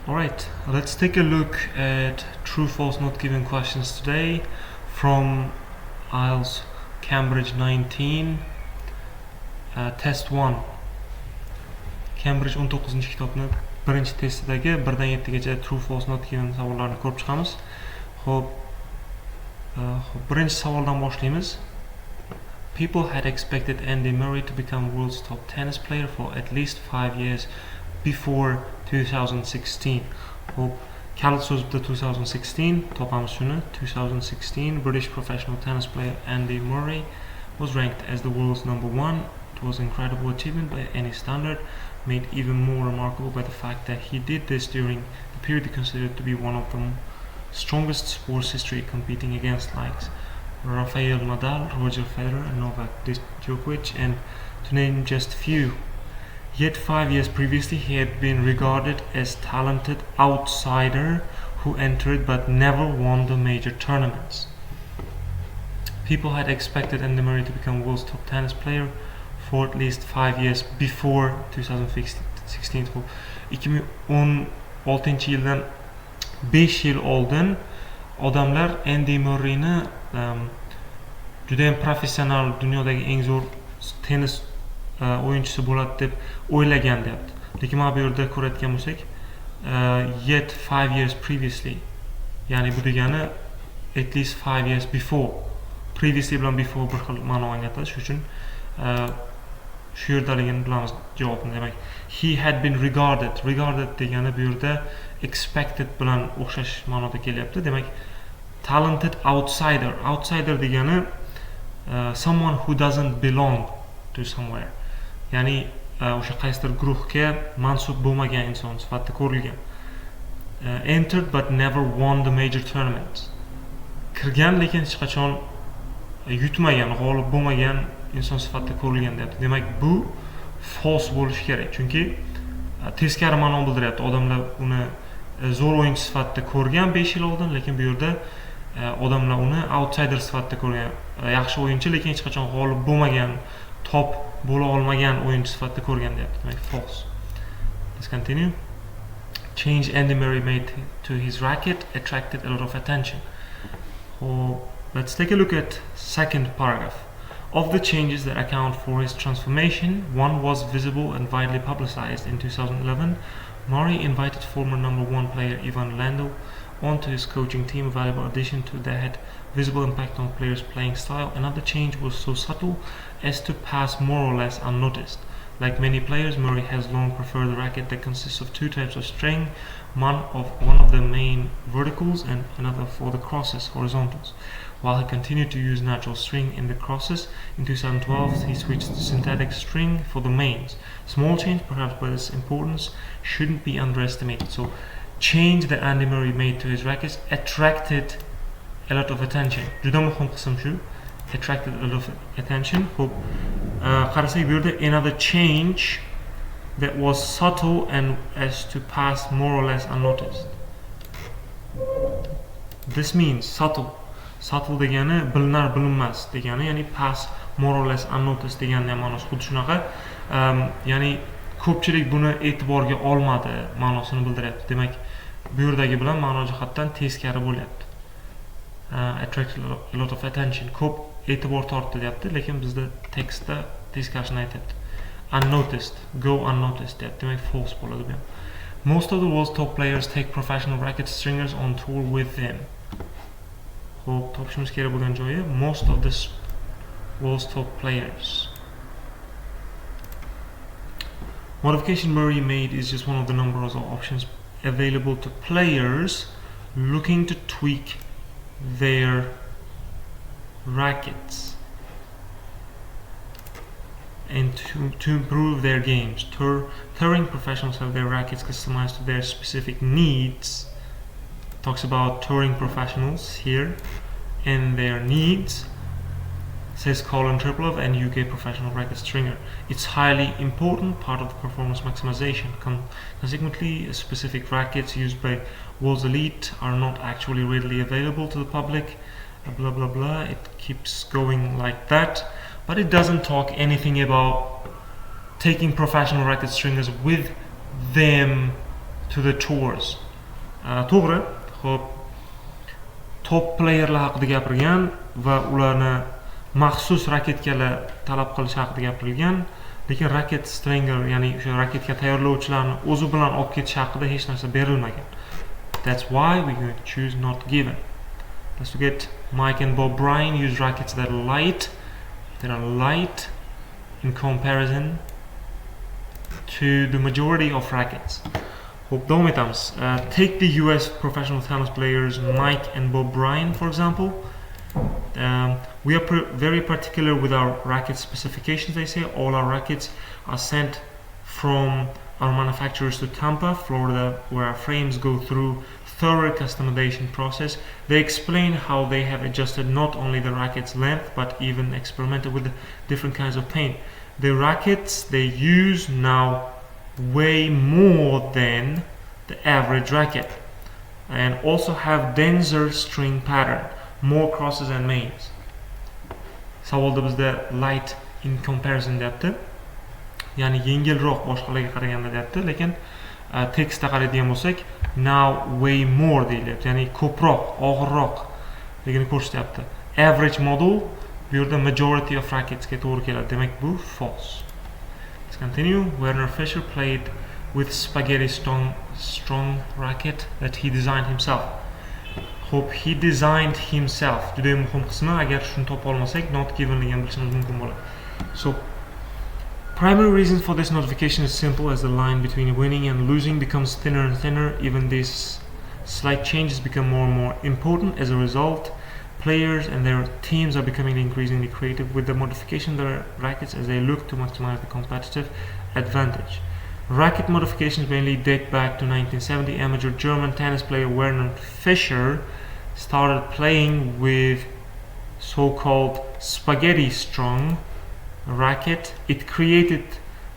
Alright, let's take a look at true false not given questions today from IELTS Cambridge 19 test 1. Cambridge 19 kitobni birinchi testidagi 1 dan 7 gacha true false not given savollarni ko'rib chiqamiz. Xo'p, birinchi savoldan boshlaymiz. People had expected Andy Murray to become world's top tennis player for at least 5 years before 2016. Hope kalit so'z bitta 2016 topamiz shuni. 2016 British professional tennis player Andy Murray was ranked as the world's #1. It was an incredible achievement by any standard, made even more remarkable by the fact that he did this during the period considered to be one of the strongest sports history, competing against likes Rafael Nadal, Roger Federer and Novak Djokovic, and to name just a few. Yet 5 years previously he had been regarded as talented outsider who entered but never won the major tournaments. People had expected Andy Murray to become world's top tennis player for at least 5 years before 2016. 2016 yildan 5 yil oldin odamlar Andy Murrayni juda ham professional, dunyodagi eng zo'r tennis o'yinchisi bo'ladi deb o'ylagan deyapti. Lekin mana bu yerda ko'rayotgan bo'lsak, yet 5 years previously, ya'ni bu degani at least 5 years before. Previously bilan before bir xil ma'no anglatadi. Shuning uchun shu yerdaligini bilamiz javobni. Demak, he had been regarded degani bu yerda expected bilan o'xshash ma'noda kelyapti. Demak, talented outsider degani someone who doesn't belong to somewhere, ya'ni o'sha qaysidir guruhga mansub bo'lmagan inson sifatida ko'rilgan. Entered but never won the major tournaments, kirgan lekin hech qachon yutmagan, g'olib bo'lmagan inson sifatida ko'rilgan deyapti. Demak, bu false bo'lishi kerak, chunki teskari ma'no bildiryapti. Odamlar uni zo'r o'yinchi sifatida ko'rgan 5 yil oldin, lekin bu yerda odamlar uni outsider sifatida ko'rgan, yaxshi o'yinchi lekin hech qachon g'olib bo'lmagan, top bo'la olmagan o'yinchi sifatida ko'rgan deyapti. Demak, false. Let's continue. Change Andy Murray made to his racket attracted a lot of attention. Let's take a look at second paragraph. Of the changes that account for his transformation, one was visible and widely publicized. In 2011, Murray invited former #1 player Ivan Lendl onto his coaching team, a valuable addition to that had visible impact on players' playing style. Another change was so subtle as to pass more or less unnoticed. Like many players, Murray has long preferred a racket that consists of 2 types of string, one of the main verticals and another for the crosses, horizontals. While he continued to use natural string in the crosses, in 2012 he switched to synthetic string for the mains. Small change, perhaps, but its importance shouldn't be underestimated. So, change that Andy Murray made to his rackets attracted a lot of attention. Juda muhim qism shu. Attracted a lot of attention. Hope qarasak bu yerda another change that was subtle and as to pass more or less unnoticed. This means subtle degani bilinar bilinmas degani, ya'ni pass more or less unnoticed degani ham ma'nosi xuddi shunaqa. Ya'ni ko'pchilik buni e'tiborga olmadi ma'nosini bildiryapti. Demak, bu yerdagi bilan ma'no jihatdan teskari bo'lyapti. Attracted a lot of attention. Ko'p e'tibor tortdi deyapti, lekin bizda tekstda teskarisini aytyapti. Unnoticed, go unnoticed deyapti. Demak, false bo'ladi bu ham. Most of the world's top players take professional racket stringers on tour with them. Xo'p, topishimiz kerak bo'lgan joyi most of the world's top players. Modification Murray made is just one of the numbers of options available to players looking to tweak their rackets and to improve their games. Touring professionals have their rackets customized to their specific needs. Talks about touring professionals here and their needs. Says Colin Triplov and UK professional racket stringer. It's highly important part of the performance maximization. Consequently, specific rackets used by world's elite are not actually readily available to the public. Blah blah blah. It keeps going like that, but it doesn't talk anything about taking professional racket stringers with them to the tours. To'g'ri. Xo'p, top playerlar haqida gapirgan va ularni maxsus raketkalar talab qilish haqida gapirilgan, lekin raket stringer, ya'ni o'sha raketka tayyorlovchilarni o'zi bilan olib ketish haqida hech narsa berilmagan. That's why we're going to choose not given. Let's forget Mike and Bob Bryan use rackets that are light in comparison to the majority of rackets. Hope davom etamiz. Take the US professional tennis players Mike and Bob Bryan, for example. We are very particular with our racket specifications, they say. All our rackets are sent from our manufacturers to Tampa, Florida, where our frames go through thorough customization process. They explain how they have adjusted not only the racket's length, but even experimented with different kinds of paint. The rackets they use now weigh more than the average racket and also have denser string pattern, more crosses and mains. Savolda bizda light in comparison deyapti, ya'ni yengilroq boshqalarga qaraganda deyapti, lekin tekstda qaraydigan bo'lsak now weigh more deyilyapti, ya'ni ko'proq, og'irroq ligini ko'rsatyapti. Average model bu yerda majority of racketsga to'g'ri keladi, demak bu false. Let's continue. Werner Fischer played with spaghetti strong racket that he designed himself. Hope he designed himself. Juda muhim qismi, agar shuni topa olmasak not given degan bilishimiz mumkin bo'ladi. So primary reason for this notification is simple, as the line between winning and losing becomes thinner and thinner. Even these slight changes become more and more important. As a result, players and their teams are becoming increasingly creative with the modification of their rackets as they look to maximize the competitive advantage. Racket modifications mainly date back to 1970. Amateur German tennis player Werner Fischer started playing with so-called spaghetti strong racket. It created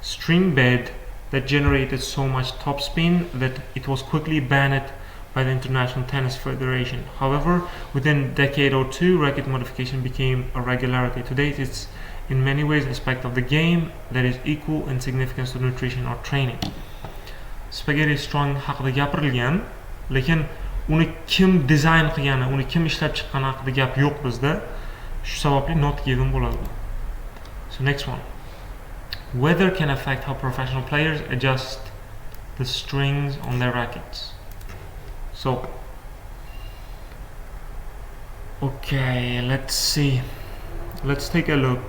string bed that generated so much topspin that it was quickly banned by the International Tennis Federation. However, within a decade or two, racket modification became a regularity. Today, it's in many ways an aspect of the game that is equal in significance to nutrition or training. Spaghetti strong haqida gapirilgan, lekin uni kim dizayn qilgani, uni kim ishlab chiqqani haqida gap yo'q bizda. Shu sababli not given bo'ladi. So next one. Weather can affect how professional players adjust the strings on their rackets. So, okay, let's see. Let's take a look.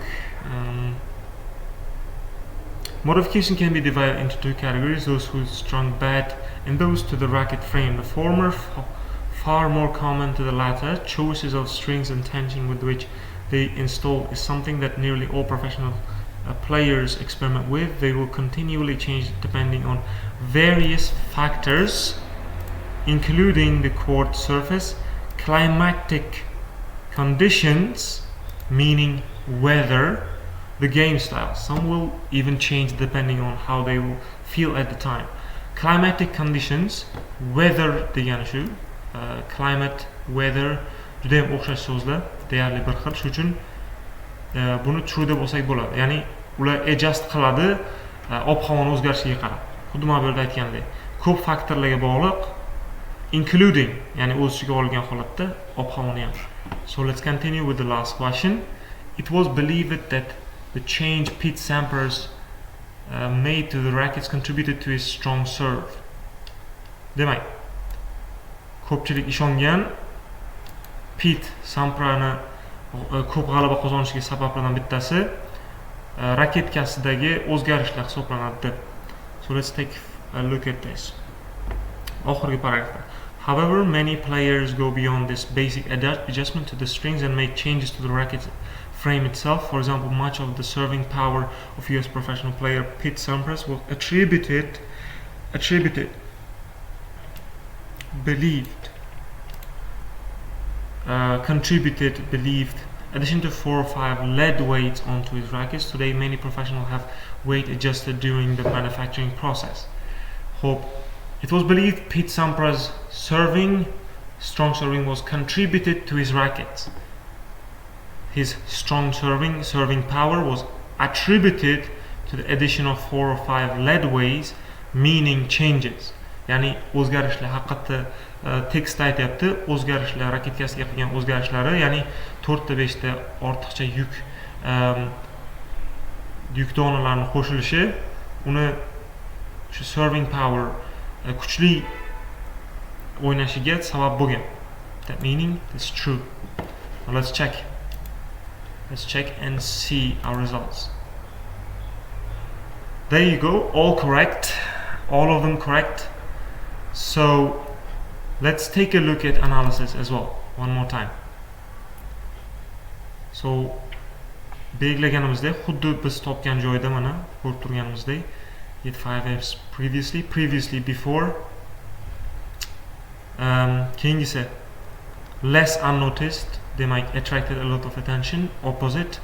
Modification can be divided into two categories: those who strung bad and those to the racket frame. The former far more common to the latter. Choices of strings and tension with which they install is something that nearly all professional players experiment with. They will continually change depending on various factors, including the court surface, climatic conditions, meaning weather, the game style. Some will even change depending on how they will feel at the time. Climatic conditions, weather degani shu, climate, weather juda ham o'xshash so'zlar, deyarli bir xil. Shuning uchun buni true deb olsak bo'ladi. Ya'ni ular adjust qiladi ob-havoni o'zgarishiga qarab. Xuddi mana bu yerda aytgandek, ko'p faktorlarga bog'liq, including, ya'ni o'z ichiga olgan holatda ob-havoni ham. So let's continue with the last question. It was believed that the change Pete Sampras made to the rackets contributed to his strong serve. Demak, ko'pchilik ishongan Pete Samprasni ko'p g'alaba qozonishiga sabablardan bittasi raketkasidagi o'zgarishlar hisoblanadi. So let's take a look at this. Oxirgi paragrafda. However, many players go beyond this basic adjustment to the strings and make changes to the racket frame itself. For example, much of the serving power of US professional player Pete Sampras was believed addition to 4 or 5 lead weights onto his rackets. Today, many professionals have weight adjusted during the manufacturing process. Hope it was believed Pete Sampras' strong serving was contributed to his rackets. His strong serving power was attributed to the addition of 4 or 5 lead weights, meaning changes. ya'ni o'zgarishlar haqiqatda tekstda aytyapti, o'zgarishlar, raketkasiga qilgan o'zgarishlari, ya'ni 4 ta 5 ta ortiqcha yuk donalarini qo'shilishi uni shu serving power kuchli o'ynashiga sabab bo'lgan. That meaning is true. Now let's check. Let's check and see our results. There you go, all correct, all of them correct. So let's take a look at analysis as well, one more time. So belgilaganimizdek, xuddi biz topgan joyda mana ko'rib turganimizdek, get 5Fs previously before. Keyingisi less unnoticed, demak attracted a lot of attention. Opposite,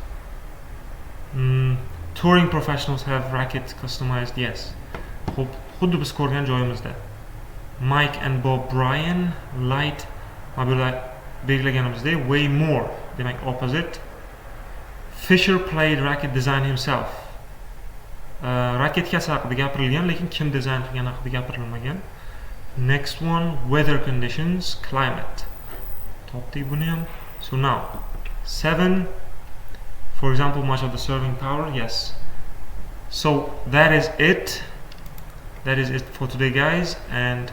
touring professionals have racket customized. Yes, xo'p, xuddi biz ko'rgan joyimizda. Mike and Bob Bryan light belgilaganimizdek way more, demak opposite. Fisher played racket design himself. Raketkasi haqida gapirilgan, lekin kim dizayn qilgani haqida gapirilmagan. Next one, weather conditions, climate. Topdik buni ham. So now 7, for example, much of the serving power. Yes. So that is it for today, guys, and